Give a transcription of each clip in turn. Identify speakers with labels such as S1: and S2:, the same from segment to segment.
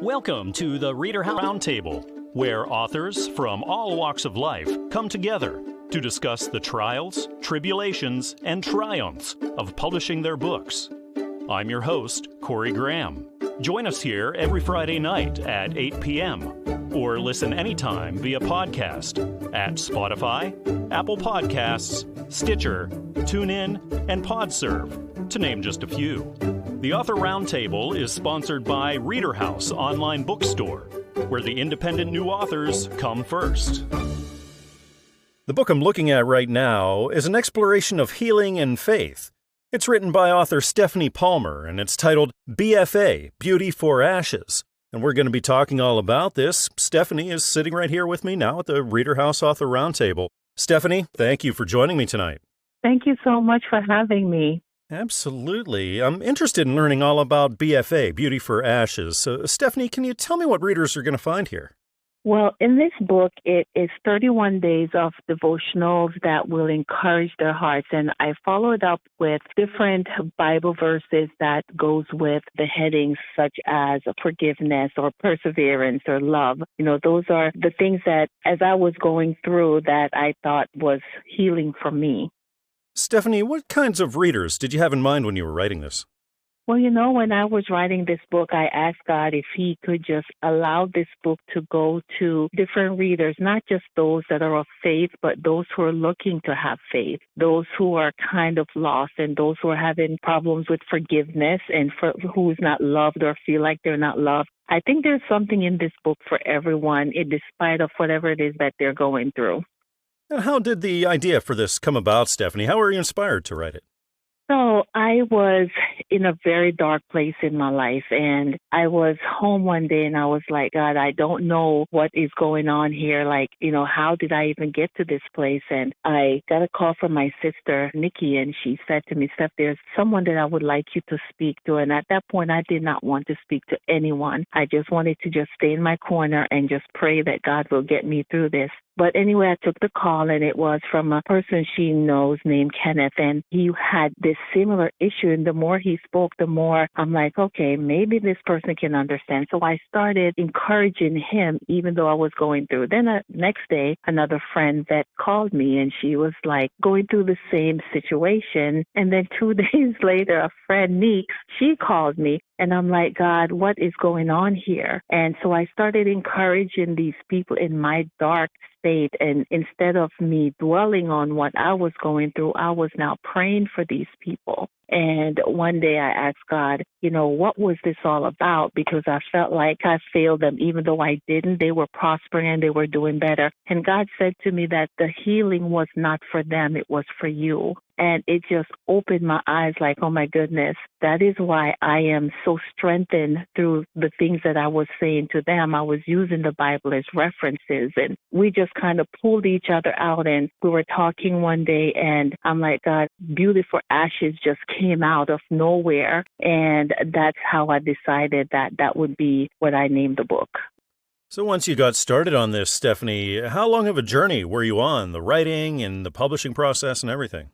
S1: Welcome to the ReaderHouse Roundtable, where authors from all walks of life come together to discuss the trials, tribulations, and triumphs of publishing their books. I'm your host, Corey Graham. Join us here every Friday night at 8 p.m. or listen anytime via podcast at Spotify, Apple Podcasts, Stitcher, TuneIn, and PodServe, to name just a few. The Author Roundtable is sponsored by ReaderHouse Online Bookstore, where the independent new authors come first. The book I'm looking at right now is an exploration of healing and faith. It's written by author Stephney Palmer, and it's titled BFA, Beauty for Ashes. And we're going to be talking all about this. Stephney is sitting right here with me now at the ReaderHouse Author Roundtable. Stephney, thank you for joining me tonight.
S2: Thank you so much for having me.
S1: Absolutely. I'm interested in learning all about BFA, Beauty for Ashes. So, Stephney, can you tell me what readers are going to find here?
S2: Well, in this book, it is 31 days of devotionals that will encourage their hearts. And I followed up with different Bible verses that goes with the headings such as forgiveness or perseverance or love. You know, those are the things that as I was going through that I thought was healing for me.
S1: Stephney, what kinds of readers did you have in mind when you were writing this?
S2: Well, you know, when I was writing this book, I asked God if he could just allow this book to go to different readers, not just those that are of faith, but those who are looking to have faith, those who are kind of lost, and those who are having problems with forgiveness and for who's not loved or feel like they're not loved. I think there's something in this book for everyone, despite of whatever it is that they're going through.
S1: And how did the idea for this come about, Stephney? How were you inspired to write it?
S2: So I was in a very dark place in my life, and I was home one day and I was like, God, I don't know what is going on here. Like, you know, how did I even get to this place? And I got a call from my sister, Nikki, and she said to me, Steph, there's someone that I would like you to speak to. And at that point, I did not want to speak to anyone. I just wanted to just stay in my corner and just pray that God will get me through this. But anyway, I took the call, and it was from a person she knows named Kenneth, and he had this similar issue. And the more he spoke, the more I'm like, okay, maybe this person can understand. So I started encouraging him, even though I was going through. Then next day, another friend that called me, and she was like going through the same situation. And then 2 days later, a friend, Neeks, she called me. And I'm like, God, what is going on here? And so I started encouraging these people in my dark state. And instead of me dwelling on what I was going through, I was now praying for these people. And one day I asked God, you know, what was this all about? Because I felt like I failed them, even though I didn't. They were prospering and they were doing better. And God said to me that the healing was not for them, it was for you. And it just opened my eyes like, oh, my goodness, that is why I am so strengthened through the things that I was saying to them. I was using the Bible as references, and we just kind of pulled each other out. And we were talking one day, and I'm like, God, Beauty for Ashes just came out of nowhere. And that's how I decided that that would be what I named the book.
S1: So once you got started on this, Stephney, how long of a journey were you on, the writing and the publishing process and everything?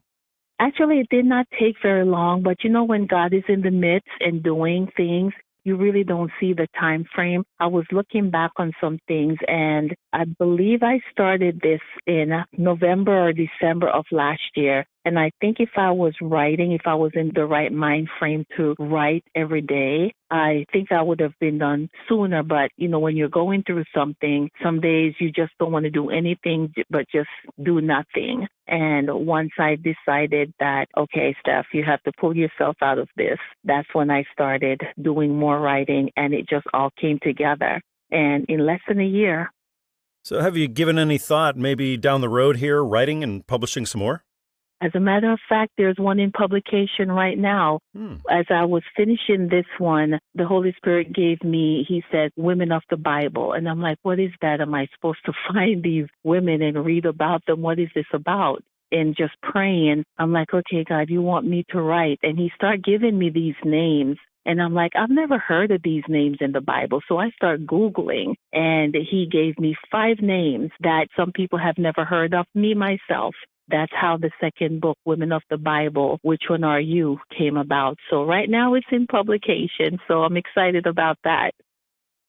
S2: Actually, it did not take very long, but you know, when God is in the midst and doing things, you really don't see the time frame. I was looking back on some things, and I believe I started this in November or December of last year. And I think if I was writing, if I was in the right mind frame to write every day, I think I would have been done sooner. But, you know, when you're going through something, some days you just don't want to do anything but just do nothing. And once I decided that, okay, Steph, you have to pull yourself out of this, that's when I started doing more writing, and it just all came together. And in less than a year.
S1: So have you given any thought maybe down the road here, writing and publishing some more?
S2: As a matter of fact, there's one in publication right now. As I was finishing this one, the Holy Spirit gave me, he said, Women of the Bible. And I'm like, what is that? Am I supposed to find these women and read about them? What is this about? And just praying, I'm like, okay, God, you want me to write? And he started giving me these names. And I'm like, I've never heard of these names in the Bible. So I start Googling, and he gave me 5 names that some people have never heard of, me, myself. That's how the second book, Women of the Bible, Which One Are You, came about. So right now it's in publication, so I'm excited about that.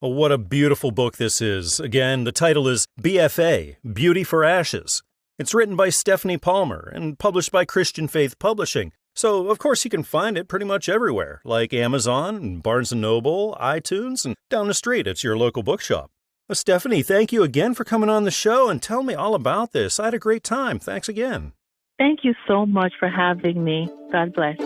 S1: Oh, what a beautiful book this is. Again, the title is BFA, Beauty for Ashes. It's written by Stephney Palmer and published by Christian Faith Publishing. So, of course, you can find it pretty much everywhere, like Amazon, and Barnes & Noble, iTunes, and down the street at your local bookshop. Well, Stephney, thank you again for coming on the show and telling me all about this. I had a great time. Thanks again.
S2: Thank you so much for having me. God bless.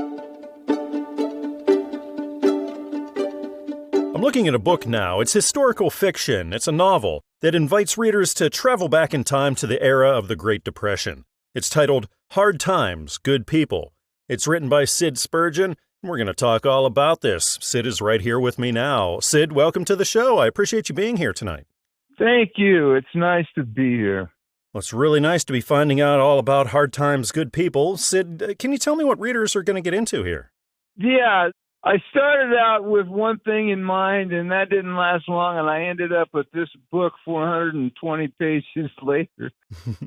S1: I'm looking at a book now. It's historical fiction. It's a novel that invites readers to travel back in time to the era of the Great Depression. It's titled Hard Times, Good People. It's written by Sid Spurgeon. We're going to talk all about this. Sid is right here with me now. Sid, welcome to the show. I appreciate you being here tonight.
S3: Thank you. It's nice to be here.
S1: Well, it's really nice to be finding out all about Hard Times, Good People. Sid, can you tell me what readers are going to get into here?
S3: Yeah, I started out with one thing in mind, and that didn't last long, and I ended up with this book 420 pages later.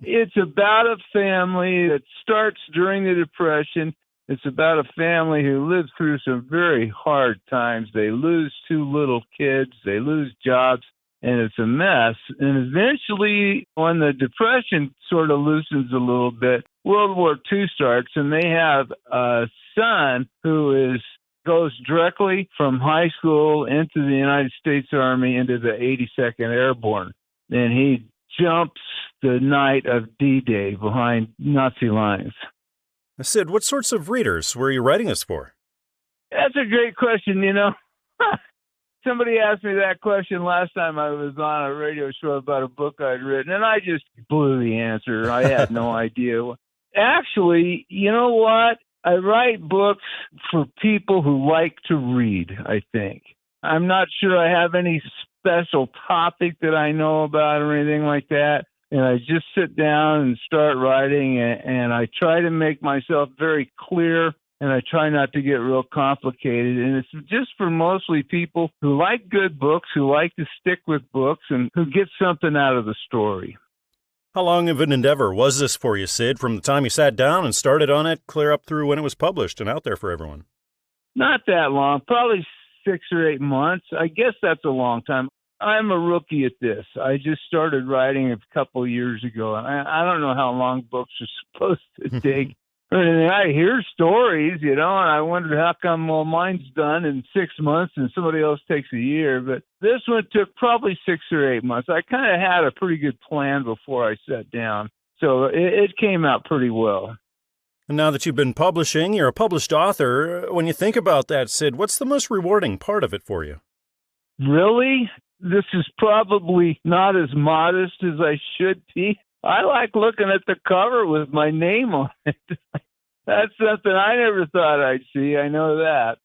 S3: It's about a family that starts during the Depression. It's about a family who lived through some very hard times. They lose two little kids. They lose jobs, and it's a mess. And eventually, when the Depression sort of loosens a little bit, World War II starts, and they have a son who goes directly from high school into the United States Army into the 82nd Airborne. And he jumps the night of D-Day behind Nazi lines.
S1: Sid, what sorts of readers were you writing this for?
S3: That's a great question, Somebody asked me that question last time I was on a radio show about a book I'd written, and I just blew the answer. I had no idea. Actually, you know what? I write books for people who like to read, I think. I'm not sure I have any special topic that I know about or anything like that. And I just sit down and start writing, and I try to make myself very clear, and I try not to get real complicated. And it's just for mostly people who like good books, who like to stick with books, and who get something out of the story.
S1: How long of an endeavor was this for you, Sid, from the time you sat down and started on it, clear up through when it was published and out there for everyone?
S3: Not that long, probably 6 or 8 months. I guess that's a long time. I'm a rookie at this. I just started writing a couple years ago, and I don't know how long books are supposed to take. I hear stories, and I wondered how come, mine's done in 6 months and somebody else takes a year. But this one took probably 6 or 8 months. I kind of had a pretty good plan before I sat down, so it came out pretty well.
S1: And now that you've been publishing, you're a published author. When you think about that, Sid, what's the most rewarding part of it for you?
S3: Really? This is probably not as modest as I should be. I like looking at the cover with my name on it. That's something I never thought I'd see. I know that.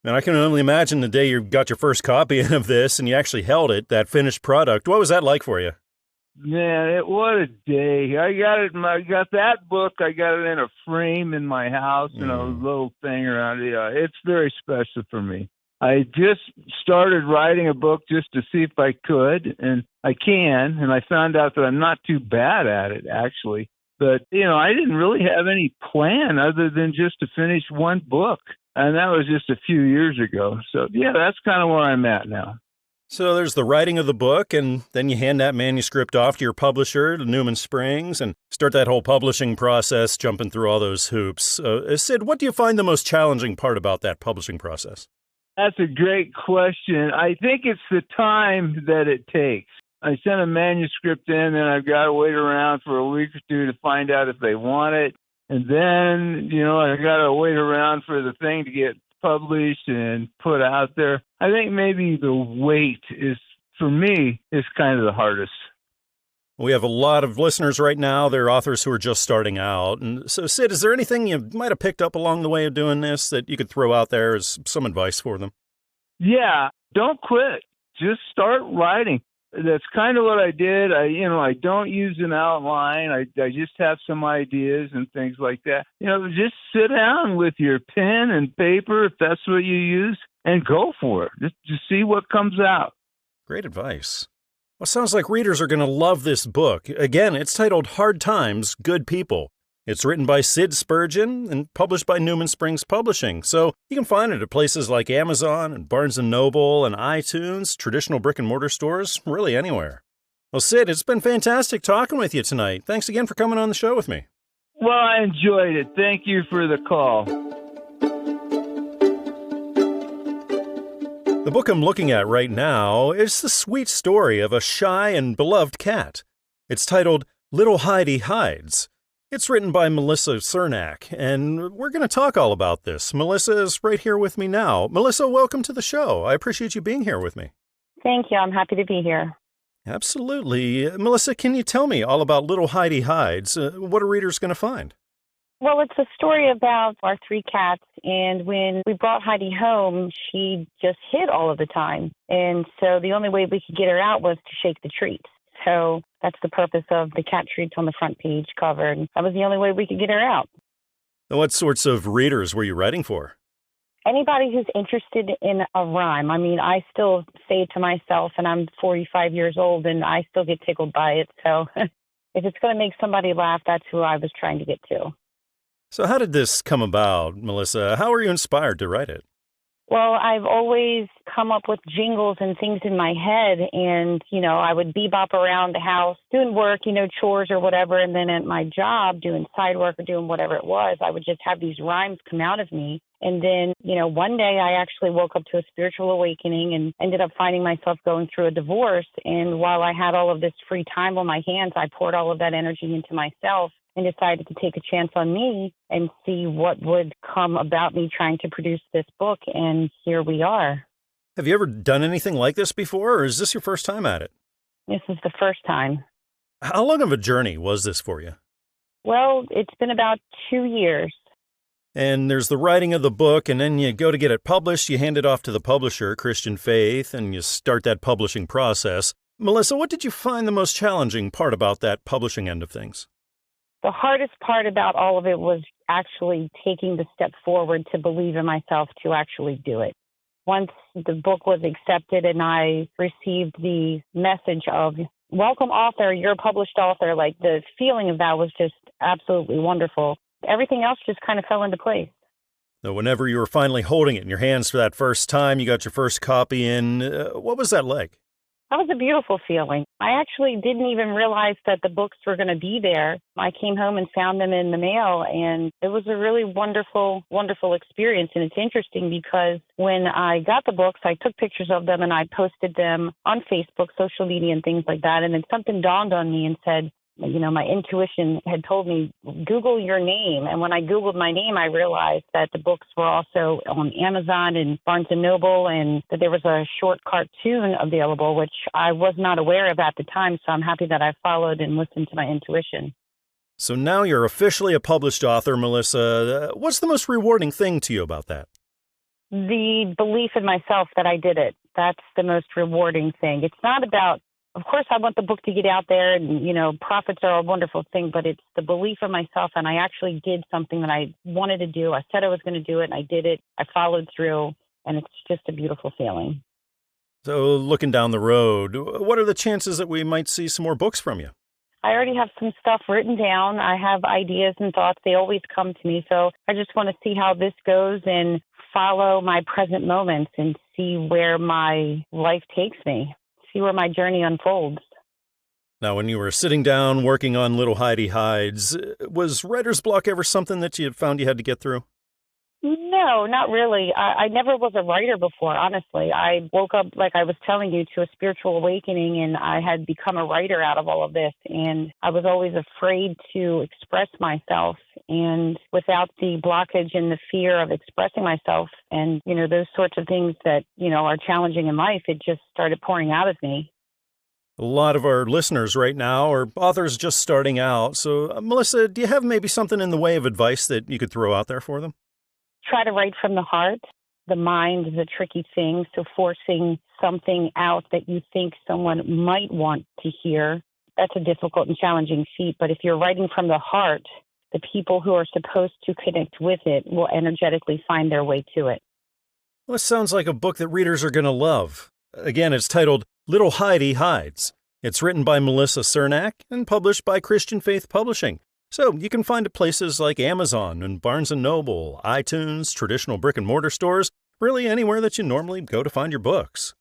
S1: And I can only imagine the day you got your first copy of this and you actually held it, that finished product. What was that like for you?
S3: Man, what a day. I got that book. I got it in a frame in my house and a little thing around it. Yeah, it's very special for me. I just started writing a book just to see if I could, and I can, and I found out that I'm not too bad at it, actually. But, I didn't really have any plan other than just to finish one book, and that was just a few years ago. So, yeah, that's kind of where I'm at now.
S1: So there's the writing of the book, and then you hand that manuscript off to your publisher, to Newman Springs, and start that whole publishing process, jumping through all those hoops. Sid, what do you find the most challenging part about that publishing process?
S3: That's a great question. I think it's the time that it takes. I send a manuscript in, and I've got to wait around for a week or two to find out if they want it. And then, I got to wait around for the thing to get published and put out there. I think maybe the wait for me, is kind of the hardest.
S1: We have a lot of listeners right now. They're authors who are just starting out. And so, Sid, is there anything you might have picked up along the way of doing this that you could throw out there as some advice for them?
S3: Yeah, don't quit. Just start writing. That's kind of what I did. I don't use an outline. I just have some ideas and things like that. Just sit down with your pen and paper, if that's what you use, and go for it. Just see what comes out.
S1: Great advice. Well, sounds like readers are going to love this book. Again, it's titled Hard Times, Good People. It's written by Sid Spurgeon and published by Newman Springs Publishing, so you can find it at places like Amazon and Barnes & Noble and iTunes, traditional brick-and-mortar stores, really anywhere. Well, Sid, it's been fantastic talking with you tonight. Thanks again for coming on the show with me.
S3: Well, I enjoyed it. Thank you for the call.
S1: The book I'm looking at right now is the sweet story of a shy and beloved cat. It's titled Little Heidi Hides. It's written by Melissa Cernak, and we're going to talk all about this. Melissa is right here with me now. Melissa, welcome to the show. I appreciate you being here with me.
S4: Thank you. I'm happy to be here.
S1: Absolutely. Melissa, can you tell me all about Little Heidi Hides? What are readers going to find?
S4: Well, it's a story about our three cats, and when we brought Heidi home, she just hid all of the time. And so the only way we could get her out was to shake the treats. So that's the purpose of the cat treats on the front page cover, and that was the only way we could get her out.
S1: What sorts of readers were you writing for?
S4: Anybody who's interested in a rhyme. I mean, I still say it to myself, and I'm 45 years old, and I still get tickled by it. So if it's going to make somebody laugh, that's who I was trying to get to.
S1: So how did this come about, Melissa? How were you inspired to write it?
S4: Well, I've always come up with jingles and things in my head, and, I would bebop around the house doing work, chores or whatever, and then at my job doing side work or doing whatever it was, I would just have these rhymes come out of me. And then, one day I actually woke up to a spiritual awakening and ended up finding myself going through a divorce. And while I had all of this free time on my hands, I poured all of that energy into myself and decided to take a chance on me and see what would come about me trying to produce this book, and here we are.
S1: Have you ever done anything like this before, or is this your first time at it?
S4: This is the first time.
S1: How long of a journey was this for you?
S4: Well, it's been about 2 years.
S1: And there's the writing of the book, and then you go to get it published, you hand it off to the publisher, Christian Faith, and you start that publishing process. Melissa, what did you find the most challenging part about that publishing end of things?
S4: The hardest part about all of it was actually taking the step forward to believe in myself to actually do it. Once the book was accepted and I received the message of, welcome author, you're a published author, like the feeling of that was just absolutely wonderful. Everything else just kind of fell into place.
S1: So whenever you were finally holding it in your hands for that first time, you got your first copy in, what was that like?
S4: That was a beautiful feeling. I actually didn't even realize that the books were going to be there. I came home and found them in the mail, and it was a really wonderful, wonderful experience. And it's interesting because when I got the books, I took pictures of them and I posted them on Facebook, social media, and things like that. And then something dawned on me and said, my intuition had told me, Google your name. And when I Googled my name, I realized that the books were also on Amazon and Barnes & Noble, and that there was a short cartoon available, which I was not aware of at the time. So I'm happy that I followed and listened to my intuition.
S1: So now you're officially a published author, Melissa. What's the most rewarding thing to you about that?
S4: The belief in myself that I did it. That's the most rewarding thing. It's not about, of course, I want the book to get out there and, profits are a wonderful thing, but it's the belief in myself. And I actually did something that I wanted to do. I said I was going to do it and I did it. I followed through, and it's just a beautiful feeling.
S1: So looking down the road, what are the chances that we might see some more books from you?
S4: I already have some stuff written down. I have ideas and thoughts. They always come to me. So I just want to see how this goes and follow my present moments and see where my life takes me. See where my journey unfolds.
S1: Now, when you were sitting down working on Little Heidi Hides, was writer's block ever something that you found you had to get through?
S4: No, not really. I never was a writer before, honestly. I woke up, like I was telling you, to a spiritual awakening, and I had become a writer out of all of this. And I was always afraid to express myself. And without the blockage and the fear of expressing myself and, those sorts of things that, are challenging in life, it just started pouring out of me.
S1: A lot of our listeners right now are authors just starting out. So, Melissa, do you have maybe something in the way of advice that you could throw out there for them?
S4: Try to write from the heart. The mind is a tricky thing, so forcing something out that you think someone might want to hear, that's a difficult and challenging feat. But if you're writing from the heart, the people who are supposed to connect with it will energetically find their way to it.
S1: Well, this sounds like a book that readers are going to love. Again, it's titled Little Heidi Hides. It's written by Melissa Cernak and published by Christian Faith Publishing. So you can find it places like Amazon and Barnes & Noble, iTunes, traditional brick-and-mortar stores, really anywhere that you normally go to find your books.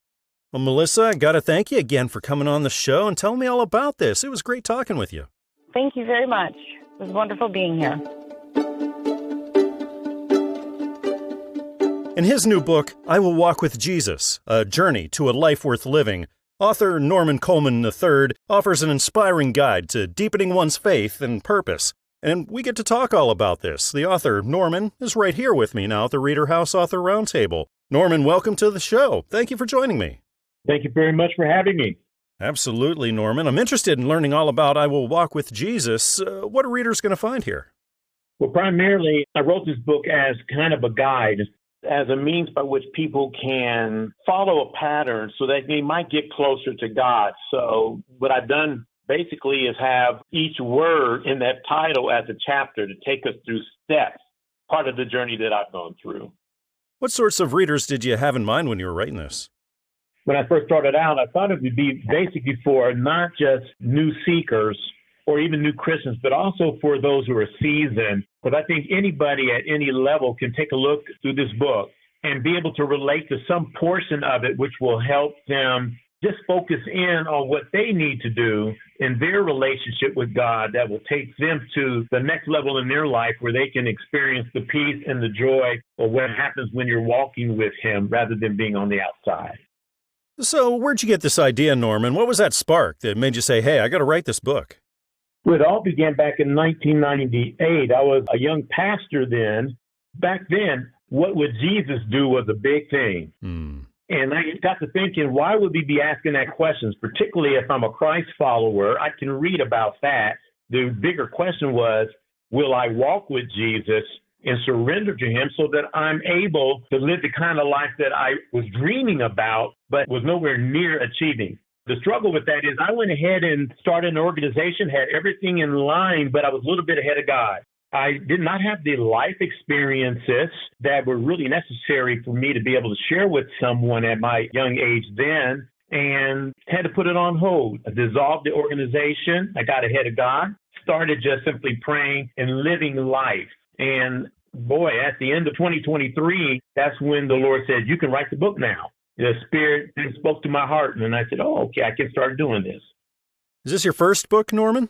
S1: Well, Melissa, I got to thank you again for coming on the show and telling me all about this. It was great talking with you.
S4: Thank you very much. It was wonderful being here.
S1: In his new book, I Will Walk with Jesus, A Journey to a Life Worth Living, author Norman Coleman III offers an inspiring guide to deepening one's faith and purpose. And we get to talk all about this. The author, Norman, is right here with me now at the ReaderHouse Author Roundtable. Norman, welcome to the show. Thank you for joining me.
S5: Thank you very much for having me.
S1: Absolutely, Norman. I'm interested in learning all about I Will Walk with Jesus. What are readers going to find here?
S5: Well, primarily, I wrote this book as kind of a guide, as a means by which people can follow a pattern so that they might get closer to God. So what I've done basically is have each word in that title as a chapter to take us through steps, part of the journey that I've gone through.
S1: What sorts of readers did you have in mind when you were writing this?
S5: When I first started out, I thought it would be basically for not just new seekers or even new Christians, but also for those who are seasoned. Because I think anybody at any level can take a look through this book and be able to relate to some portion of it, which will help them just focus in on what they need to do in their relationship with God that will take them to the next level in their life where they can experience the peace and the joy of what happens when you're walking with Him rather than being on the outside.
S1: So where'd you get this idea, Norman? What was that spark that made you say, hey, I got to write this book?
S5: Well, it all began back in 1998. I was a young pastor then. Back then, what would Jesus do was a big thing. And I got to thinking, why would we be asking that questions, particularly if I'm a Christ follower? I can read about that. The bigger question was, will I walk with Jesus and surrender to Him so that I'm able to live the kind of life that I was dreaming about, but was nowhere near achieving? The struggle with that is I went ahead and started an organization, had everything in line, but I was a little bit ahead of God. I did not have the life experiences that were really necessary for me to be able to share with someone at my young age then, and had to put it on hold. I dissolved the organization. I got ahead of God, started just simply praying and living life. And boy, at the end of 2023, that's when the Lord said, you can write the book now. The Spirit spoke to my heart, and I said, oh, okay, I can start doing this.
S1: Is this your first book, Norman?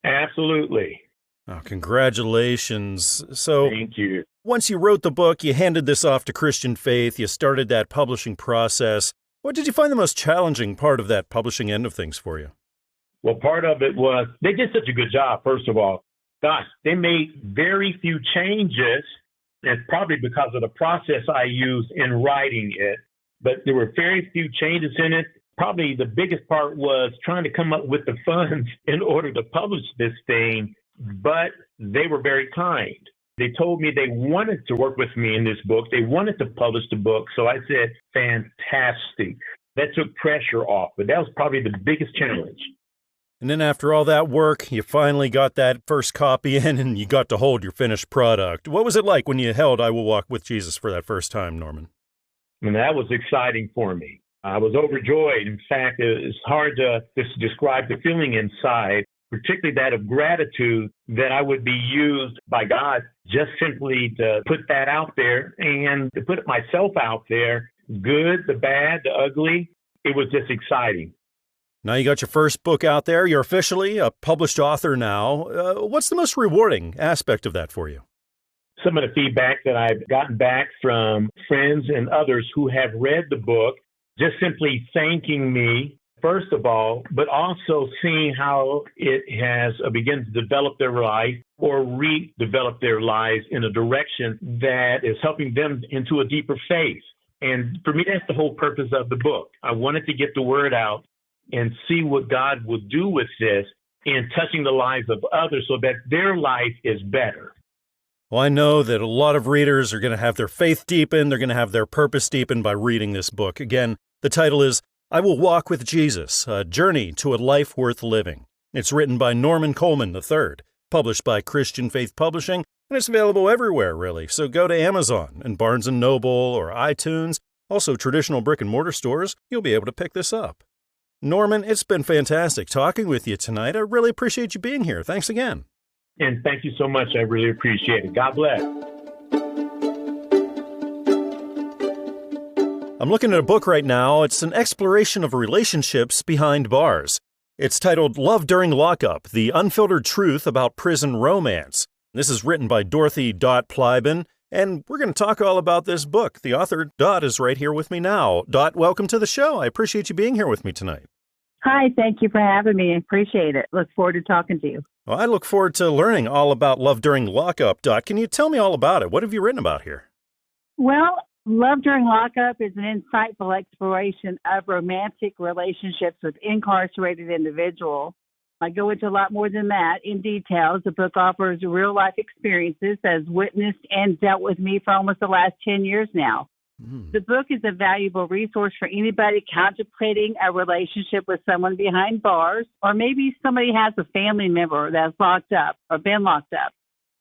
S5: Absolutely.
S1: Oh, congratulations. So,
S5: thank you.
S1: Once you wrote the book, you handed this off to Christian Faith, you started that publishing process. What did you find the most challenging part of that publishing end of things for you?
S5: Well, part of it was they did such a good job, first of all. Gosh, they made very few changes, and probably because of the process I used in writing it. But there were very few changes in it. Probably the biggest part was trying to come up with the funds in order to publish this thing, but they were very kind. They told me they wanted to work with me in this book. They wanted to publish the book. So I said, fantastic. That took pressure off, but that was probably the biggest challenge.
S1: And then after all that work, you finally got that first copy in and you got to hold your finished product. What was it like when you held I Will Walk with Jesus for that first time, Norman?
S5: And that was exciting for me. I was overjoyed. In fact, it's hard to describe the feeling inside, particularly that of gratitude that I would be used by God just simply to put that out there and to put myself out there, good, the bad, the ugly. It was just exciting.
S1: Now you got your first book out there. You're officially a published author now. What's the most rewarding aspect of that for you?
S5: Some of the feedback that I've gotten back from friends and others who have read the book, just simply thanking me, first of all, but also seeing how it has begun to develop their life or redevelop their lives in a direction that is helping them into a deeper faith. And for me, that's the whole purpose of the book. I wanted to get the word out and see what God would do with this in touching the lives of others so that their life is better.
S1: Well, I know that a lot of readers are going to have their faith deepened. They're going to have their purpose deepened by reading this book. Again, the title is I Will Walk with Jesus, A Journey to a Life Worth Living. It's written by Norman Coleman III, published by Christian Faith Publishing, and it's available everywhere, really. So go to Amazon and Barnes & Noble or iTunes, also traditional brick-and-mortar stores. You'll be able to pick this up. Norman, it's been fantastic talking with you tonight. I really appreciate you being here. Thanks again.
S5: And thank you so much. I really appreciate it. God bless.
S1: I'm looking at a book right now. It's an exploration of relationships behind bars. It's titled Love During Lockup, The Unfiltered Truth About Prison Romance. This is written by Dorothy Plybon, and we're going to talk all about this book. The author, Dot, is right here with me now. Dot, welcome to the show. I appreciate you being here with me tonight.
S6: Hi, thank you for having me. I appreciate it. Look forward to talking to you.
S1: Well, I look forward to learning all about Love During Lockup. Dot, can you tell me all about it? What have you written about here?
S6: Well, Love During Lockup is an insightful exploration of romantic relationships with incarcerated individuals. I go into a lot more than that in details. The book offers real-life experiences as witnessed and dealt with me for almost the last 10 years now. The book is a valuable resource for anybody contemplating a relationship with someone behind bars, or maybe somebody has a family member that's locked up or been locked up.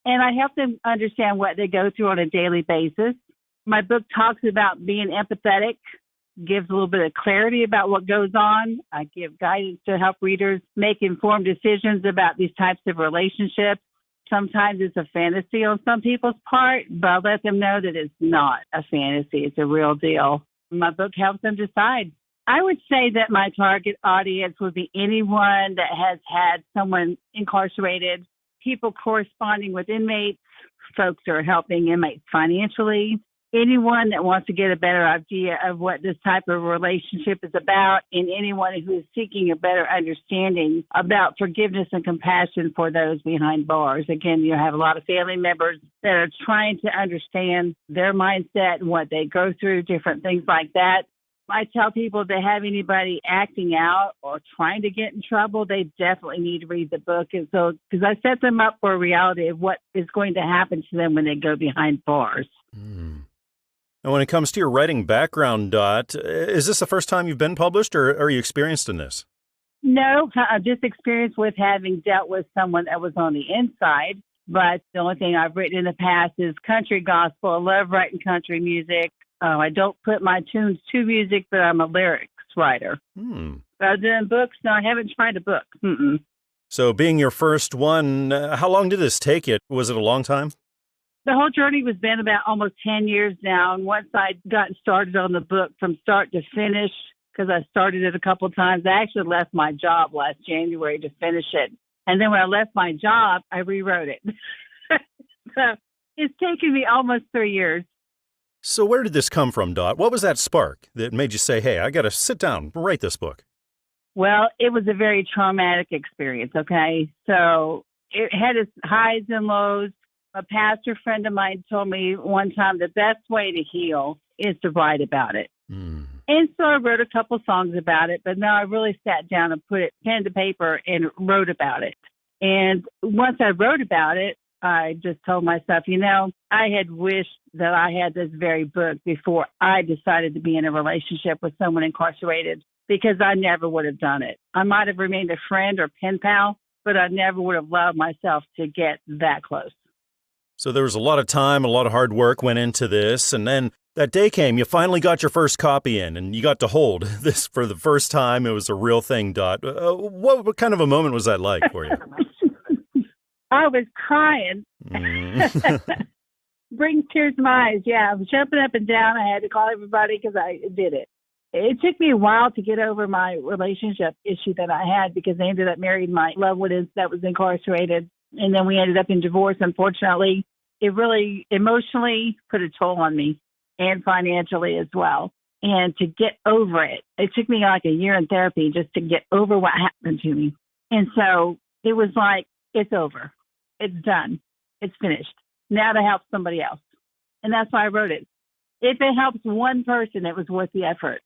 S6: And I help them understand what they go through on a daily basis. My book talks about being empathetic, gives a little bit of clarity about what goes on. I give guidance to help readers make informed decisions about these types of relationships. Sometimes it's a fantasy on some people's part, but I'll let them know that it's not a fantasy. It's a real deal. My book helps them decide. I would say that my target audience would be anyone that has had someone incarcerated, people corresponding with inmates, folks who are helping inmates financially, anyone that wants to get a better idea of what this type of relationship is about, and anyone who is seeking a better understanding about forgiveness and compassion for those behind bars. Again, you have a lot of family members that are trying to understand their mindset and what they go through, different things like that. I tell people if they have anybody acting out or trying to get in trouble, they definitely need to read the book. And so, because I set them up for a reality of what is going to happen to them when they go behind bars.
S1: And when it comes to your writing background, Dot, is this the first time you've been published, or are you experienced in this?
S6: No, I'm just experienced with having dealt with someone that was on the inside. But the only thing I've written in the past is country gospel. I love writing country music. I don't put my tunes to music, but I'm a lyrics writer. Other than books, no, I haven't tried a book.
S1: So being your first one, how long did this take you? Was it a long time?
S6: The whole journey has been about almost 10 years now. And once I got started on the book from start to finish, because I started it a couple of times, I actually left my job last January to finish it. And then when I left my job, I rewrote it. So it's taken me almost 3 years.
S1: So where did this come from, Dot? What was that spark that made you say, hey, I got to sit down and write this book?
S6: Well, it was a very traumatic experience, okay? So it had its highs and lows. A pastor friend of mine told me one time the best way to heal is to write about it. And so I wrote a couple songs about it, but now I really sat down and put it pen to paper and wrote about it. And once I wrote about it, I just told myself, I had wished that I had this very book before I decided to be in a relationship with someone incarcerated, because I never would have done it. I might have remained a friend or pen pal, but I never would have allowed myself to get that close.
S1: So there was a lot of time, a lot of hard work went into this, and then that day came, you finally got your first copy in, and you got to hold this for the first time. It was a real thing, Dot. What kind of a moment was that like for you?
S6: I was crying. Brings tears to my eyes. Yeah, I was jumping up and down. I had to call everybody because I did it. It took me a while to get over my relationship issue that I had, because I ended up marrying my loved one that was incarcerated. And then we ended up in divorce, unfortunately. It really emotionally put a toll on me, and financially as well. And to get over it, it took me like a year in therapy just to get over what happened to me. And so it was like, it's over. It's done. It's finished. Now to help somebody else. And that's why I wrote it. If it helps one person, it was worth the effort.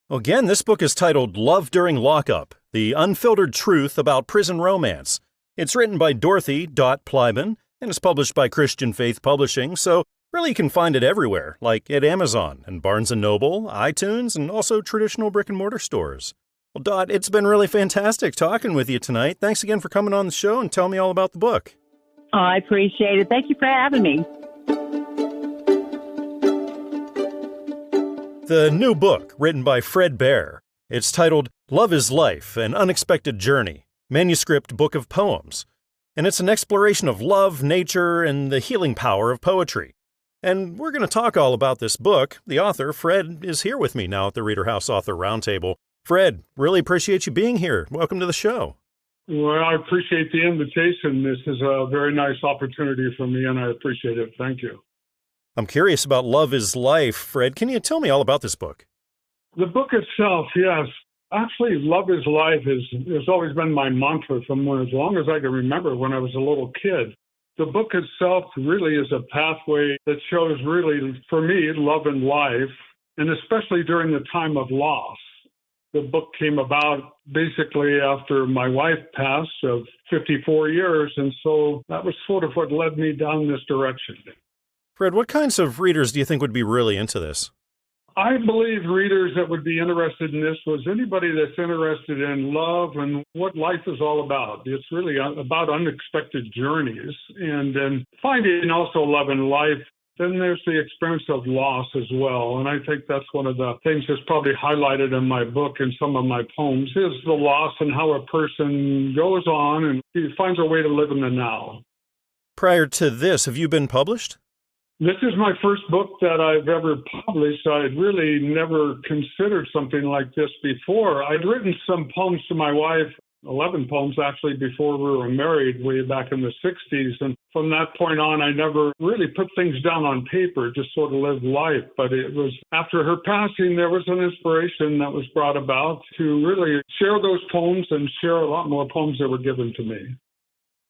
S1: Again, this book is titled Love During Lockup, The Unfiltered Truth About Prison Romance. It's written by Dorothy Plybon and is published by Christian Faith Publishing, so really you can find it everywhere, like at Amazon and Barnes & Noble, iTunes, and also traditional brick-and-mortar stores. Well, Dot, it's been really fantastic talking with you tonight. Thanks again for coming on the show and telling me all about the book.
S6: Oh, I appreciate it. Thank you for having me.
S1: The new book, written by Fred Bear. It's titled Love is Life, An Unexpected Journey, Manuscript Book of Poems. and it's an exploration of love, nature, and the healing power of poetry. And we're going to talk all about this book. The author, Fred, is here with me now at the ReaderHouse Author Roundtable. Fred, really appreciate you being here. Welcome to the show.
S7: Well, I appreciate the invitation. This is a very nice opportunity for me, and I appreciate it. Thank you.
S1: I'm curious about Love is Life. Fred, can you tell me all about this book?
S7: The book itself, yes. Actually, Love is Life has always been my mantra from as long as I can remember when I was a little kid. The book itself really is a pathway that shows really, for me, love and life, and especially during the time of loss. The book came about basically after my wife passed of 54 years, and so that was sort of what led me down this direction.
S1: Fred, what kinds of readers do you think would be really into this?
S7: I believe readers that would be interested in this was anybody that's interested in love and what life is all about. It's really about unexpected journeys and finding also love in life. Then there's the experience of loss as well. And I think that's one of the things that's probably highlighted in my book and some of my poems is the loss and how a person goes on and he finds a way to live in the now.
S1: Prior to this, have you been published?
S7: This is my first book that I've ever published. I'd really never considered something like this before. I'd written some poems to my wife, 11 poems actually, before we were married way back in the 60s. And from that point on, I never really put things down on paper, just sort of lived life. But it was after her passing, there was an inspiration that was brought about to really share those poems and share a lot more poems that were given to me.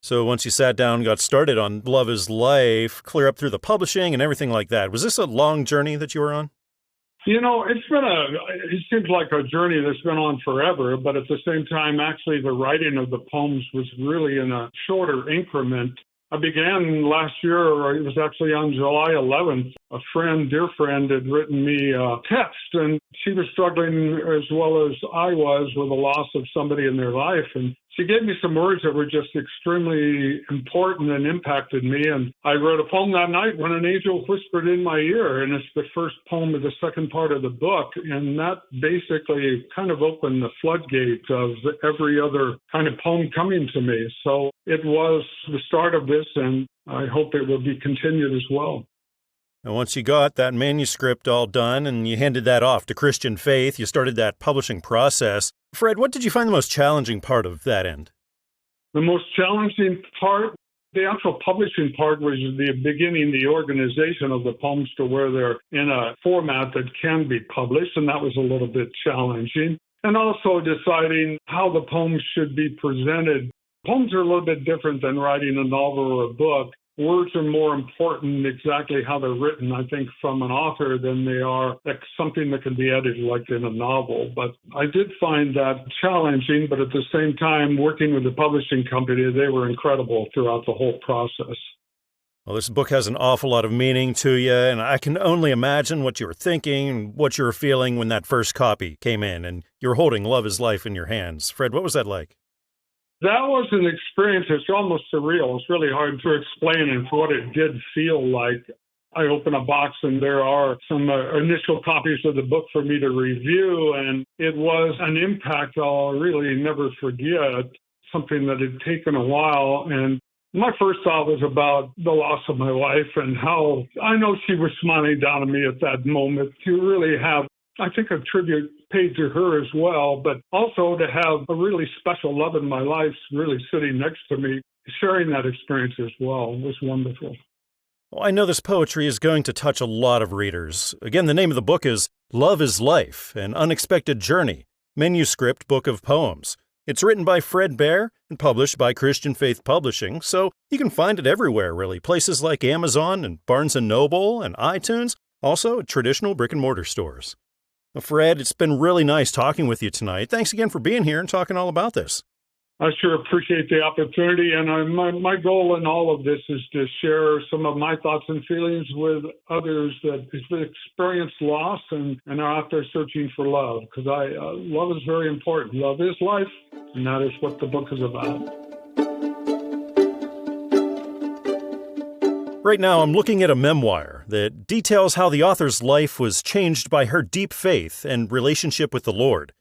S1: So once you sat down and got started on Love is Life, clear up through the publishing and everything like that, was this a long journey that you were on?
S7: You know, it seems like a journey that's been on forever, but at the same time, actually, the writing of the poems was really in a shorter increment. I began last year, or it was actually on July 11th. A dear friend, had written me a text, and she was struggling as well as I was with the loss of somebody in their life. And she gave me some words that were just extremely important and impacted me. And I wrote a poem that night, When an Angel Whispered in My Ear, and it's the first poem of the second part of the book. And that basically kind of opened the floodgate of every other kind of poem coming to me. So it was the start of this, and I hope it will be continued as well.
S1: And once you got that manuscript all done and you handed that off to Christian Faith, you started that publishing process. Fred, what did you find the most challenging part of that end?
S7: The most challenging part, the actual publishing part, was the beginning, the organization of the poems to where they're in a format that can be published, and that was a little bit challenging. And also deciding how the poems should be presented. Poems are a little bit different than writing a novel or a book. Words are more important exactly how they're written, I think, from an author than they are like something that can be edited like in a novel. But I did find that challenging, but at the same time, working with the publishing company, they were incredible throughout the whole process.
S1: Well, this book has an awful lot of meaning to you, and I can only imagine what you were thinking and what you were feeling when that first copy came in and you were holding Love is Life in your hands. Fred, what was that like?
S7: That was an experience that's almost surreal. It's really hard to explain and what it did feel like. I open a box and there are some initial copies of the book for me to review, and it was an impact I'll really never forget, something that had taken a while. And my first thought was about the loss of my wife and how I know she was smiling down at me at that moment. To really have, I think, a tribute paid to her as well, but also to have a really special love in my life really sitting next to me, sharing that experience as well was wonderful.
S1: Well, I know this poetry is going to touch a lot of readers. Again, the name of the book is Love is Life, An Unexpected Journey, manuscript book of poems. It's written by Fred Bear and published by Christian Faith Publishing, so you can find it everywhere, really. Places like Amazon and Barnes & Noble and iTunes, also at traditional brick-and-mortar stores. Well, Fred, it's been really nice talking with you tonight. Thanks again for being here and talking all about this.
S7: I sure appreciate the opportunity, and my goal in all of this is to share some of my thoughts and feelings with others that have experienced loss and are out there searching for love, because love is very important. Love is life, and that is what the book is about.
S1: Right now, I'm looking at a memoir that details how the author's life was changed by her deep faith and relationship with the Lord.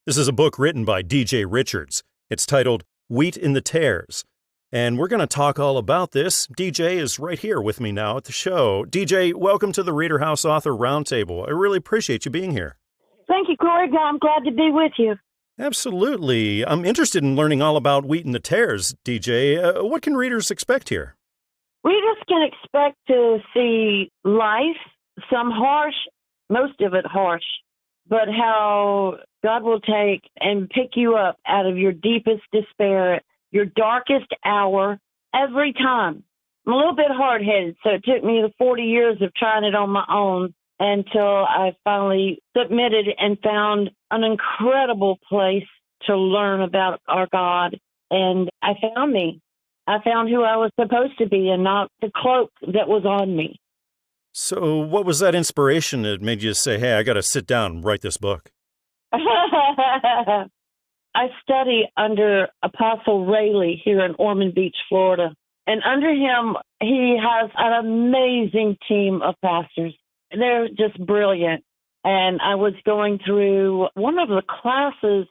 S1: This is a book written by D.J. Richards. It's titled Wheat in the Tares. And we're going to talk all about this. DJ is right here with me now at the show. DJ, welcome to the ReaderHouse Author Roundtable. I really appreciate you being here.
S8: Thank you, Corey. I'm glad to be with you.
S1: Absolutely. I'm interested in learning all about Wheat and the Tares, DJ. What can readers expect here?
S8: Readers can expect to see life, some harsh, most of it harsh, but how God will take and pick you up out of your deepest despair, your darkest hour, every time. I'm a little bit hard-headed, so it took me the 40 years of trying it on my own until I finally submitted and found an incredible place to learn about our God. And I found me. I found who I was supposed to be and not the cloak that was on me.
S1: So what was that inspiration that made you say, hey, I got to sit down and write this book?
S8: I study under Apostle Rayleigh here in Ormond Beach, Florida. And under him, he has an amazing team of pastors. They're just brilliant. And I was going through one of the classes.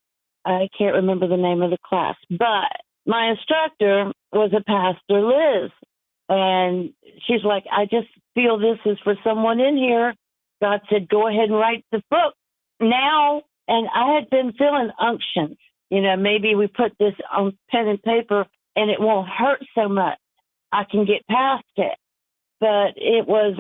S8: I can't remember the name of the class, but my instructor was a pastor, Liz. And she's like, I just feel this is for someone in here. God said, go ahead and write the book now. And I had been feeling unctions. You know, maybe we put this on pen and paper and it won't hurt so much. I can get past it. But it was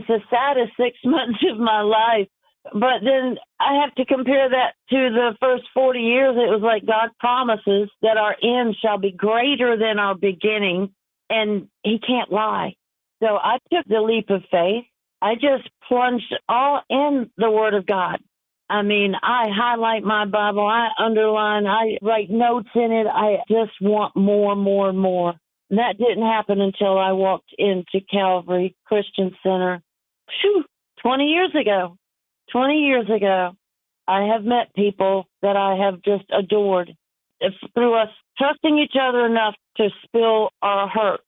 S8: the saddest 6 months of my life. But then I have to compare that to the first 40 years. It was like God promises that our end shall be greater than our beginning, and he can't lie. So I took the leap of faith. I just plunged all in the Word of God. I mean, I highlight my Bible, I underline, I write notes in it. I just want more, more, and more. And that didn't happen until I walked into Calvary Christian Center. 20 years ago. 20 years ago, I have met people that I have just adored. It's through us trusting each other enough to spill our hurt.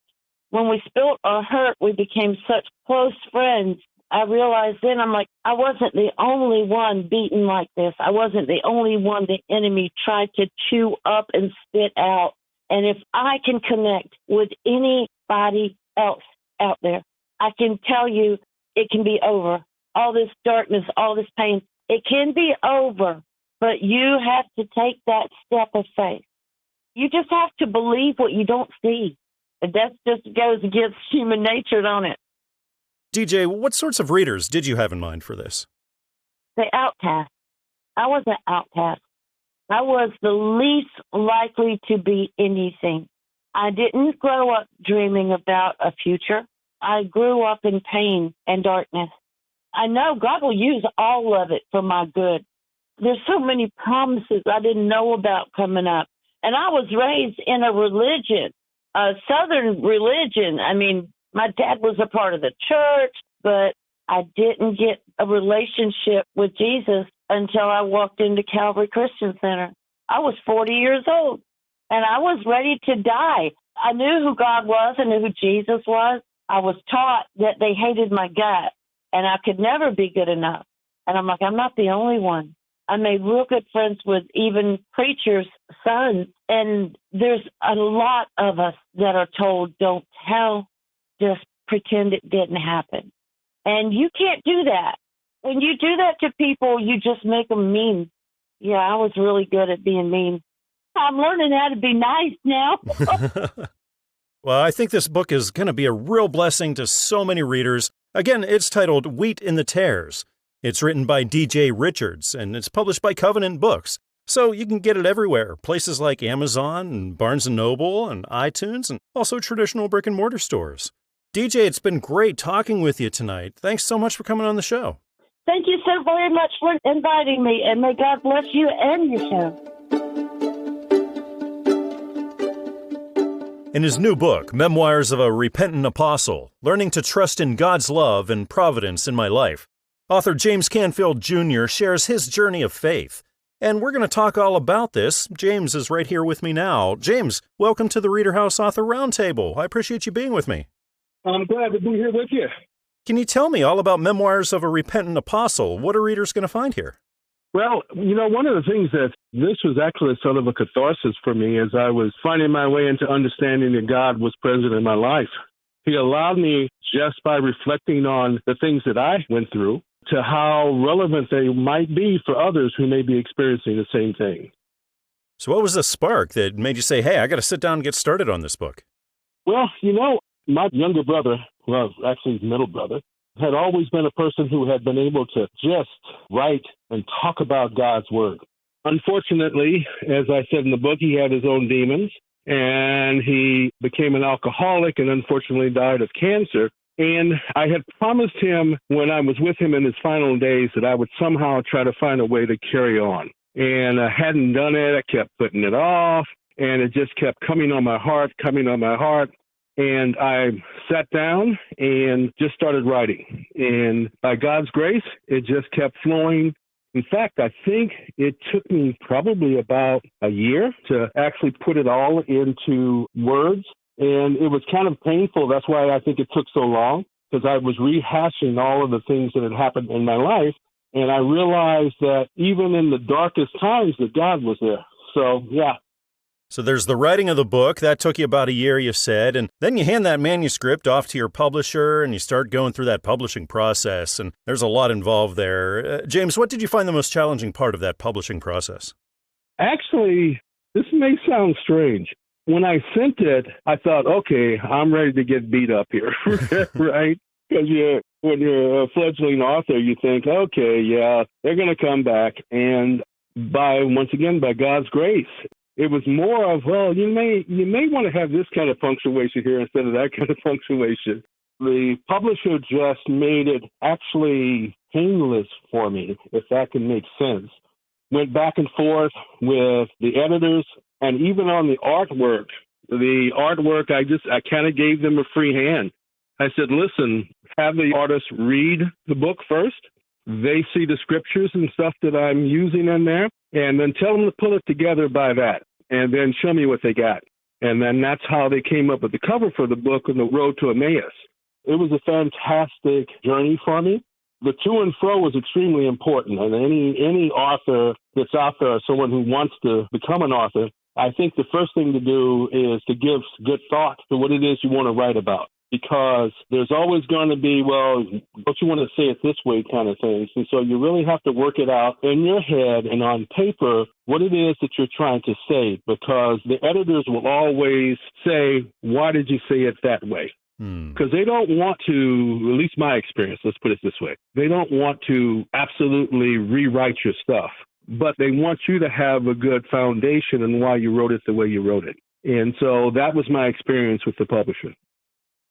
S8: When we spilled our hurt, we became such close friends. I realized then, I'm like, I wasn't the only one beaten like this. I wasn't the only one the enemy tried to chew up and spit out. And if I can connect with anybody else out there, I can tell you it can be over. All this darkness, all this pain, it can be over, but you have to take that step of faith. You just have to believe what you don't see. And that just goes against human nature, don't it?
S1: DJ, what sorts of readers did you have in mind for this?
S8: The outcast. I was an outcast. I was the least likely to be anything. I didn't grow up dreaming about a future. I grew up in pain and darkness. I know God will use all of it for my good. There's so many promises I didn't know about coming up. And I was raised in a religion, a Southern religion. I mean, my dad was a part of the church, but I didn't get a relationship with Jesus until I walked into Calvary Christian Center. I was 40 years old, and I was ready to die. I knew who God was. I knew who Jesus was. I was taught that they hated my gut, and I could never be good enough. And I'm like, I'm not the only one. I made real good friends with even preachers' sons, and there's a lot of us that are told, don't tell, just pretend it didn't happen. And you can't do that. When you do that to people, you just make them mean. Yeah, I was really good at being mean. I'm learning how to be nice now.
S1: Well, I think this book is going to be a real blessing to so many readers. Again, it's titled Wheat in the Tares. It's written by D.J. Richards, and it's published by Covenant Books. So you can get it everywhere, places like Amazon and Barnes & Noble and iTunes, and also traditional brick-and-mortar stores. DJ, it's been great talking with you tonight. Thanks so much for coming on the show.
S8: Thank you so very much for inviting me, and may God bless you and your show.
S1: In his new book, Memoirs of a Repentant Apostle, Learning to Trust in God's Love and Providence in My Life, author James Canfield Jr. shares his journey of faith. And we're going to talk all about this. James is right here with me now. James, welcome to the ReaderHouse Author Roundtable. I appreciate you being with me.
S9: I'm glad to be here with you.
S1: Can you tell me all about Memoirs of a Repentant Apostle? What are readers going to find here?
S9: Well, one of the things that's This was actually sort of a catharsis for me as I was finding my way into understanding that God was present in my life. He allowed me, just by reflecting on the things that I went through, to how relevant they might be for others who may be experiencing the same thing.
S1: So what was the spark that made you say, hey, I got to sit down and get started on this book?
S9: Well, my younger brother, well, actually his middle brother, had always been a person who had been able to just write and talk about God's Word. Unfortunately, as I said in the book, he had his own demons, and he became an alcoholic and unfortunately died of cancer. And I had promised him when I was with him in his final days that I would somehow try to find a way to carry on. And I hadn't done it. I kept putting it off, and it just kept coming on my heart. And I sat down and just started writing. And by God's grace, it just kept flowing. In fact, I think it took me probably about a year to actually put it all into words. And it was kind of painful. That's why I think it took so long, because I was rehashing all of the things that had happened in my life. And I realized that even in the darkest times, that God was there. So, yeah.
S1: So there's the writing of the book. That took you about a year, you said. And then you hand that manuscript off to your publisher and you start going through that publishing process. And there's a lot involved there. James, what did you find the most challenging part of that publishing process?
S9: Actually, this may sound strange. When I sent it, I thought, okay, I'm ready to get beat up here, right? Because when you're a fledgling author, you think, okay, yeah, they're going to come back. And once again, by God's grace, it was more of, well, you may want to have this kind of punctuation here instead of that kind of punctuation. The publisher just made it actually painless for me, if that can make sense. Went back and forth with the editors, and even on the artwork, I kind of gave them a free hand. I said, listen, have the artist read the book first. They see the scriptures and stuff that I'm using in there, and then tell them to pull it together by that, and then show me what they got. And then that's how they came up with the cover for the book, On the Road to Emmaus. It was a fantastic journey for me. The to and fro was extremely important, and any author that's out there or someone who wants to become an author, I think the first thing to do is to give good thought to what it is you want to write about. Because there's always going to be, well, don't you want to say it this way kind of things. And so you really have to work it out in your head and on paper what it is that you're trying to say, because the editors will always say, why did you say it that way? Because they don't want to, at least my experience, let's put it this way, they don't want to absolutely rewrite your stuff, but they want you to have a good foundation in why you wrote it the way you wrote it. And so that was my experience with the publisher.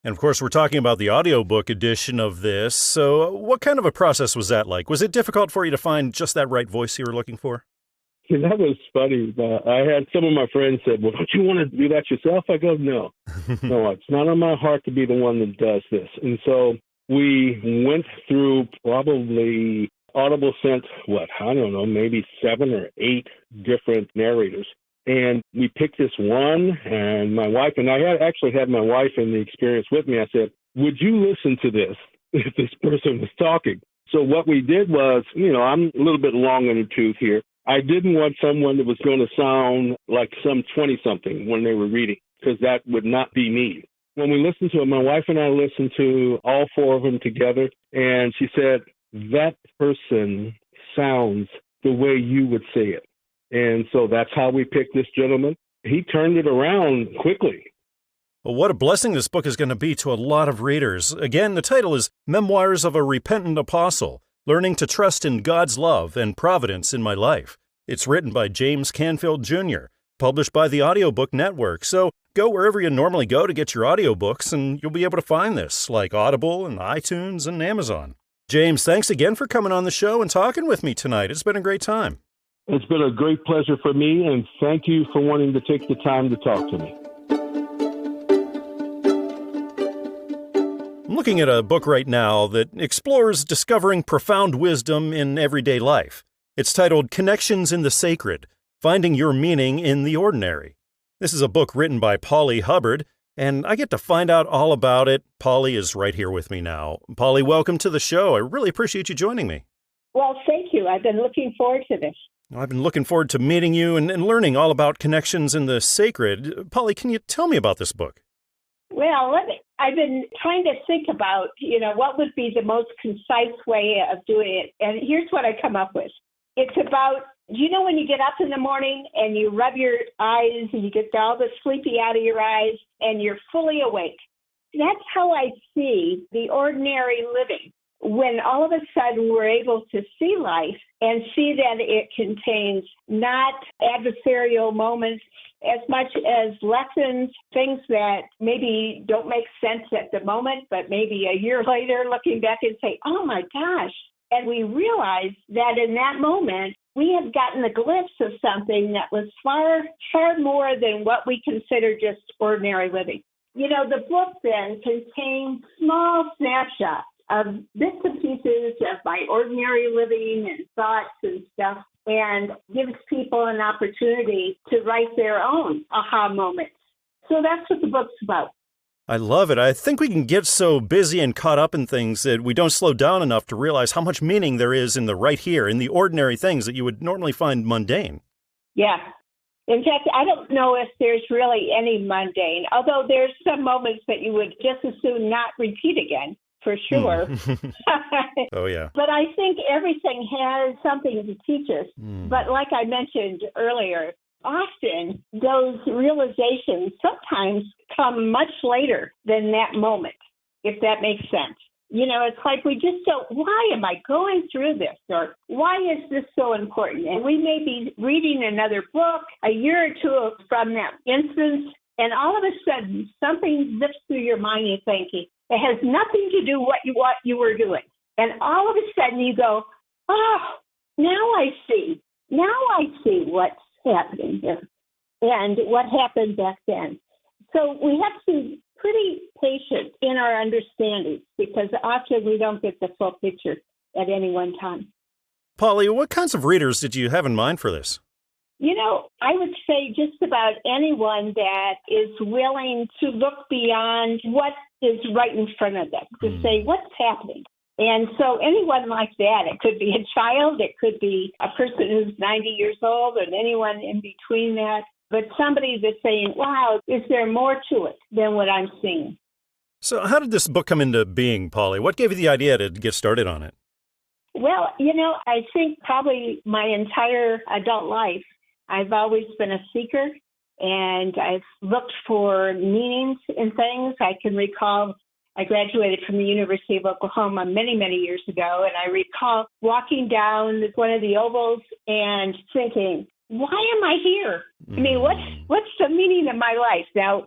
S1: And of course, we're talking about the audiobook edition of this. So what kind of a process was that like? Was it difficult for you to find just that right voice you were looking for?
S9: Yeah, that was funny. I had some of my friends said, well, don't you want to do that yourself? I go, no, it's not on my heart to be the one that does this. And so we went through probably Audible sent, maybe 7 or 8 different narrators. And we picked this one, and my wife, and I actually had my wife in the experience with me. I said, would you listen to this if this person was talking? So what we did was, I'm a little bit long in the tooth here. I didn't want someone that was going to sound like some 20-something when they were reading, because that would not be me. When we listened to it, my wife and I listened to all 4 of them together, and she said, that person sounds the way you would say it. And so that's how we picked this gentleman. He turned it around quickly.
S1: Well, what a blessing this book is going to be to a lot of readers. Again, the title is Memoirs of a Repentant Apostle, Learning to Trust in God's Love and Providence in My Life. It's written by James Canfield Jr., published by the Audiobook Network. So go wherever you normally go to get your audiobooks, and you'll be able to find this, like Audible and iTunes and Amazon. James, thanks again for coming on the show and talking with me tonight. It's been a great time.
S9: It's been a great pleasure for me, and thank you for wanting to take the time to talk to me.
S1: I'm looking at a book right now that explores discovering profound wisdom in everyday life. It's titled Connections in the Sacred, Finding Your Meaning in the Ordinary. This is a book written by Pauli Hubbard, and I get to find out all about it. Pauli is right here with me now. Pauli, welcome to the show. I really appreciate you joining me.
S10: Well, thank you. I've been looking forward to this.
S1: I've been looking forward to meeting you and learning all about connections in the sacred. Pauli, can you tell me about this book?
S10: Well, I've been trying to think about, what would be the most concise way of doing it. And here's what I come up with. It's about, when you get up in the morning and you rub your eyes and you get all the sleepy out of your eyes and you're fully awake. That's how I see the ordinary living. When all of a sudden we're able to see life and see that it contains not adversarial moments as much as lessons, things that maybe don't make sense at the moment, but maybe a year later looking back and say, oh my gosh. And we realize that in that moment, we have gotten a glimpse of something that was far, far more than what we consider just ordinary living. The book then contains small snapshots of bits and pieces of my ordinary living and thoughts and stuff, and gives people an opportunity to write their own aha moments. So that's what the book's about.
S1: I love it. I think we can get so busy and caught up in things that we don't slow down enough to realize how much meaning there is in the right here, in the ordinary things that you would normally find mundane.
S10: Yeah. In fact, I don't know if there's really any mundane, although there's some moments that you would just as soon not repeat again, for sure.
S1: Oh, yeah.
S10: But I think everything has something to teach us. But like I mentioned earlier, often those realizations sometimes come much later than that moment, if that makes sense. It's like we just don't, why am I going through this? Or why is this so important? And we may be reading another book a year or two from that instance, and all of a sudden something zips through your mind and you're thinking, it has nothing to do with what you were doing. And all of a sudden you go, oh, now I see. Now I see what's happening here and what happened back then. So we have to be pretty patient in our understanding because often we don't get the full picture at any one time.
S1: Pauli, what kinds of readers did you have in mind for this?
S10: I would say just about anyone that is willing to look beyond what is right in front of them, to say what's happening. And so anyone like that, it could be a child, it could be a person who's 90 years old, and anyone in between that. But somebody that's saying, wow, is there more to it than what I'm seeing?
S1: So how did this book come into being, Pauli? What gave you the idea to get started on it?
S10: Well, I think probably my entire adult life, I've always been a seeker, and I've looked for meanings in things. I can recall I graduated from the University of Oklahoma many, many years ago, and I recall walking down one of the ovals and thinking, why am I here? I mean, what's the meaning of my life? Now,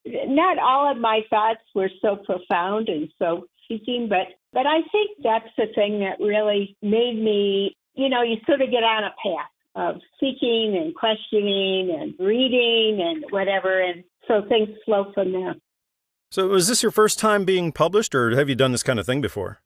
S10: not all of my thoughts were so profound and so seeking, but I think that's the thing that really made me, you sort of get on a path of seeking and questioning and reading and whatever, and so things flow from there.
S1: So was this your first time being published, or have you done this kind of thing before?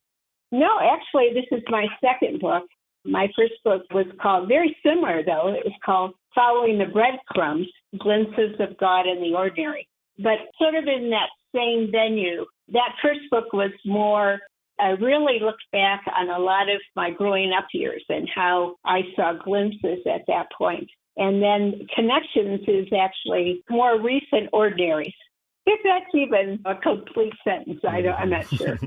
S10: No, actually, this is my second book. My first book was called, very similar though, it was called Following the Breadcrumbs, Glimpses of God in the Ordinary. But sort of in that same venue, that first book was more, I really looked back on a lot of my growing up years and how I saw glimpses at that point. And then Connections is actually more recent ordinaries. If that's even a complete sentence, I'm not sure.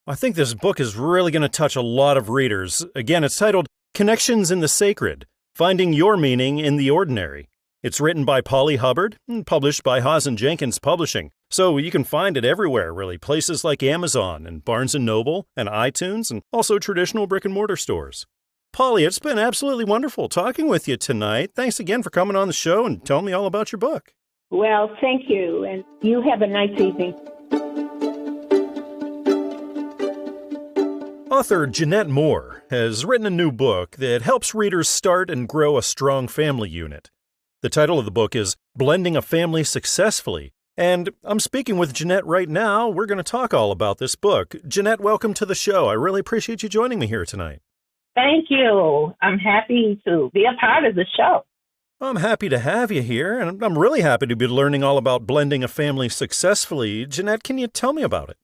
S1: I think this book is really going to touch a lot of readers. Again, it's titled Connections in the Sacred, Finding Your Meaning in the Ordinary. It's written by Pauli Hubbard and published by Haas & Jenkins Publishing. So you can find it everywhere, really. Places like Amazon and Barnes & Noble and iTunes and also traditional brick-and-mortar stores. Pauli, it's been absolutely wonderful talking with you tonight. Thanks again for coming on the show and telling me all about your book.
S10: Well, thank you, and you have a nice evening.
S1: Author Jeanette Moore has written a new book that helps readers start and grow a strong family unit. The title of the book is Blending a Family Successfully, and I'm speaking with Jeanette right now. We're going to talk all about this book. Jeanette, welcome to the show. I really appreciate you joining me here tonight.
S11: Thank you. I'm happy to be a part of the show.
S1: I'm happy to have you here, and I'm really happy to be learning all about blending a family successfully. Jeanette, can you tell me about it?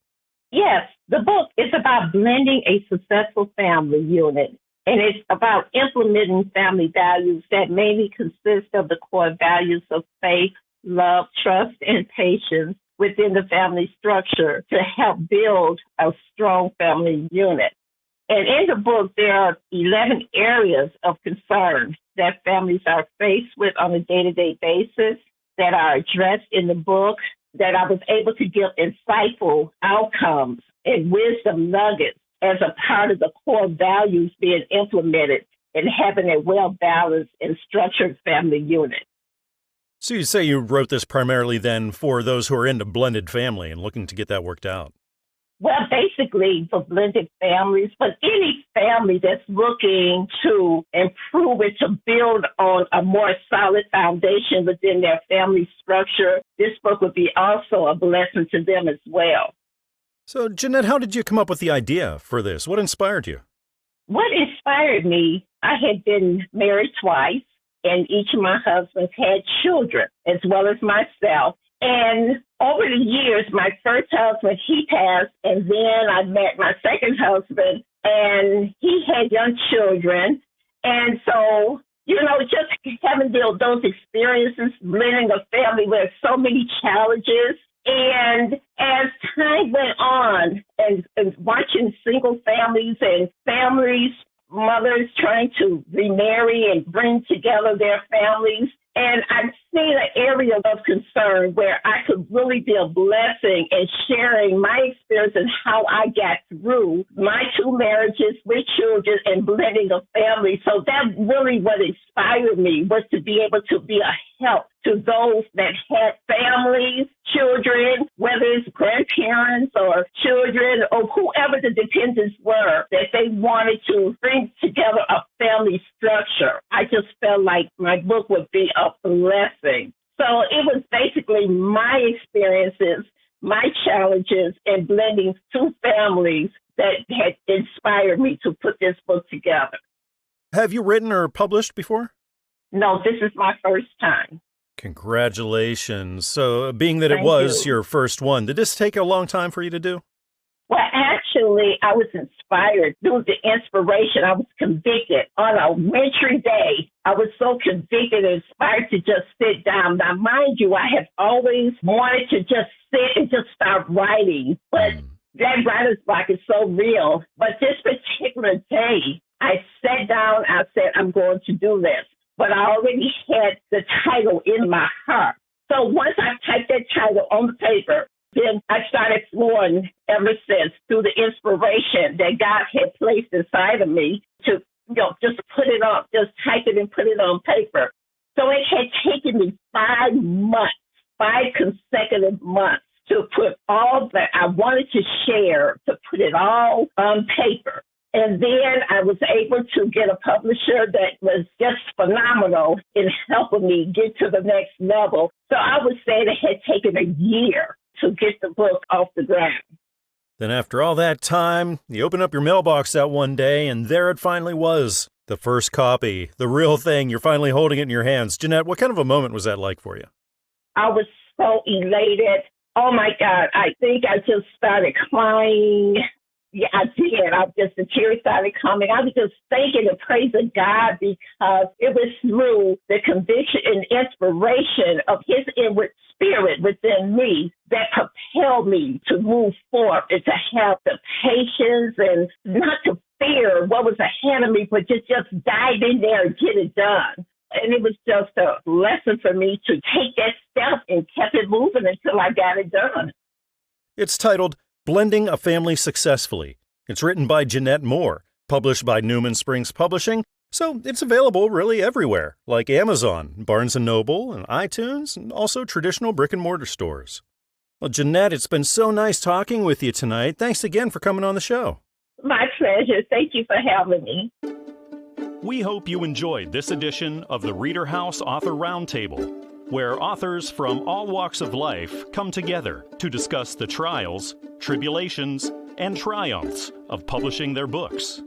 S11: Yes, the book is about blending a successful family unit. And it's about implementing family values that mainly consist of the core values of faith, love, trust, and patience within the family structure to help build a strong family unit. And in the book, there are 11 areas of concern that families are faced with on a day-to-day basis that are addressed in the book, that I was able to give insightful outcomes and wisdom nuggets as a part of the core values being implemented and having a well-balanced and structured family unit.
S1: So you say you wrote this primarily then for those who are into blended family and looking to get that worked out?
S11: Well, basically for blended families, but any family that's looking to improve it, to build on a more solid foundation within their family structure, this book would be also a blessing to them as well.
S1: So, Jeanette, how did you come up with the idea for this? What inspired you?
S11: What inspired me, I had been married twice, and each of my husbands had children, as well as myself. And over the years, my first husband, he passed, and then I met my second husband, and he had young children. And so, just having those experiences, blending a family with so many challenges. And as time went on and watching single families and families, mothers trying to remarry and bring together their families, and I've seen an area of concern where I could really be a blessing in sharing my experience and how I got through my two marriages with children and blending a family. So that really what inspired me was to be able to be a help to those that had families, children, whether it's grandparents or children or whoever the dependents were, that they wanted to bring together a family structure. I just felt like my book would be a blessing. So it was basically my experiences, my challenges in blending two families that had inspired me to put this book together.
S1: Have you written or published before?
S11: No, this is my first time.
S1: Congratulations. So being that
S11: Thank
S1: it was
S11: you.
S1: your first one, did this take a long time for you to do?
S11: Well, actually, I was inspired through the inspiration. I was convicted on a wintry day. I was so convicted and inspired to just sit down. Now, mind you, I have always wanted to just sit and just start writing, but that writer's block is so real. But this particular day, I sat down, I said, I'm going to do this. But I already had the title in my heart. So once I typed that title on the paper, then I started flowing ever since through the inspiration that God had placed inside of me to, just put it on, just type it and put it on paper. So it had taken me 5 months, 5 consecutive months to put all that I wanted to share, to put it all on paper. And then I was able to get a publisher that was just phenomenal in helping me get to the next level. So I would say it had taken a year to get the book off the ground.
S1: Then after all that time, you open up your mailbox that one day, and there it finally was. The first copy, the real thing. You're finally holding it in your hands. Jeanette, what kind of a moment was that like for you?
S11: I was so elated. Oh, my God. I think I just started crying. Yeah, I did. The tears started coming. I was just thanking and praising God because it was through the conviction and inspiration of His inward spirit within me that propelled me to move forward and to have the patience and not to fear what was ahead of me, but just dive in there and get it done. And it was just a lesson for me to take that step and kept it moving until I got it done.
S1: It's titled Blending a Family Successfully. It's written by Jeanette Moore, published by Newman Springs Publishing, so it's available really everywhere, like Amazon, Barnes & Noble, and iTunes, and also traditional brick-and-mortar stores. Well, Jeanette, it's been so nice talking with you tonight. Thanks again for coming on the show.
S11: My pleasure. Thank you for having me.
S1: We hope you enjoyed this edition of the ReaderHouse Author Roundtable, where authors from all walks of life come together to discuss the trials, tribulations, and triumphs of publishing their books.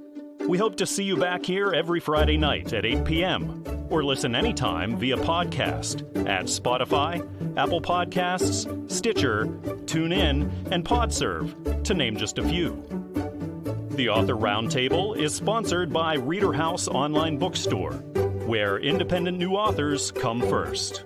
S1: We hope to see you back here every Friday night at 8 p.m. or listen anytime via podcast at Spotify, Apple Podcasts, Stitcher, TuneIn, and PodServe, to name just a few. The Author Roundtable is sponsored by ReaderHouse Online Bookstore, where independent new authors come first.